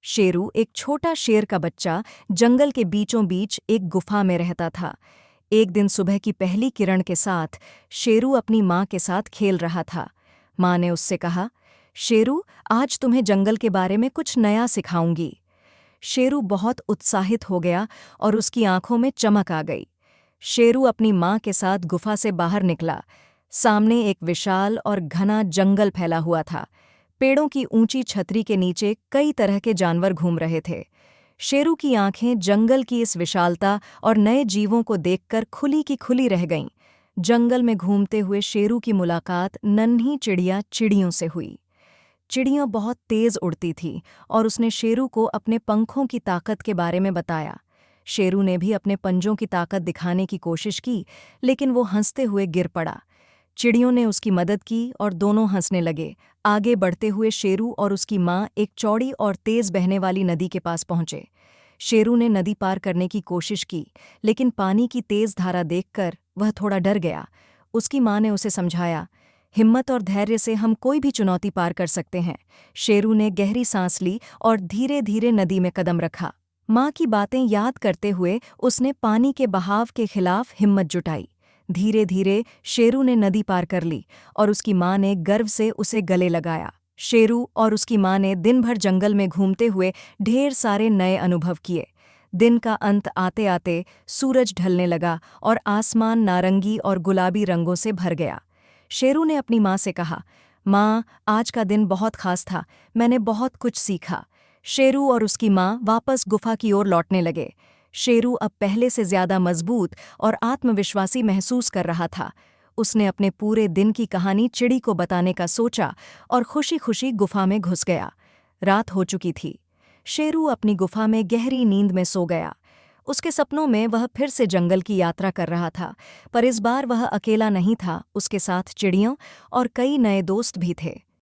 शेरू एक छोटा शेर का बच्चा जंगल के बीचों बीच एक गुफा में रहता था। एक दिन सुबह की पहली किरण के साथ शेरू अपनी माँ के साथ खेल रहा था। माँ ने उससे कहा, शेरू, आज तुम्हें जंगल के बारे में कुछ नया सिखाऊंगी। शेरू बहुत उत्साहित हो गया और उसकी आंखों में चमक आ गई। शेरू अपनी माँ के साथ गुफा से बाहर निकला। सामने एक विशाल और घना जंगल फैला हुआ था। पेड़ों की ऊंची छतरी के नीचे कई तरह के जानवर घूम रहे थे। शेरू की आंखें जंगल की इस विशालता और नए जीवों को देखकर खुली की खुली रह गईं। जंगल में घूमते हुए शेरू की मुलाकात नन्ही चिड़िया चिड़ियों से हुई। चिड़ियाँ बहुत तेज उड़ती थीं और उसने शेरू को अपने पंखों की ताकत के बारे में बताया। शेरू ने भी अपने पंजों की ताकत दिखाने की कोशिश की, लेकिन वो हंसते हुए गिर पड़ा। चिड़ियों ने उसकी मदद की और दोनों हंसने लगे। आगे बढ़ते हुए शेरू और उसकी माँ एक चौड़ी और तेज बहने वाली नदी के पास पहुंचे। शेरू ने नदी पार करने की कोशिश की, लेकिन पानी की तेज धारा देखकर वह थोड़ा डर गया। उसकी माँ ने उसे समझाया, हिम्मत और धैर्य से हम कोई भी चुनौती पार कर सकते हैं। शेरू ने गहरी सांस ली और धीरे धीरे नदी में कदम रखा। माँ की बातें याद करते हुए उसने पानी के बहाव के खिलाफ हिम्मत जुटाई। धीरे धीरे शेरू ने नदी पार कर ली और उसकी माँ ने गर्व से उसे गले लगाया। शेरू और उसकी माँ ने दिन भर जंगल में घूमते हुए ढेर सारे नए अनुभव किए। दिन का अंत आते आते सूरज ढलने लगा और आसमान नारंगी और गुलाबी रंगों से भर गया। शेरू ने अपनी माँ से कहा, माँ, आज का दिन बहुत खास था, मैंने बहुत कुछ सीखा। शेरू और उसकी माँ वापस गुफा की ओर लौटने लगे। शेरू अब पहले से ज्यादा मजबूत और आत्मविश्वासी महसूस कर रहा था। उसने अपने पूरे दिन की कहानी चिड़ी को बताने का सोचा और खुशी खुशी गुफा में घुस गया। रात हो चुकी थी। शेरू अपनी गुफा में गहरी नींद में सो गया। उसके सपनों में वह फिर से जंगल की यात्रा कर रहा था, पर इस बार वह अकेला नहीं था, उसके साथ चिड़ियों और कई नए दोस्त भी थे।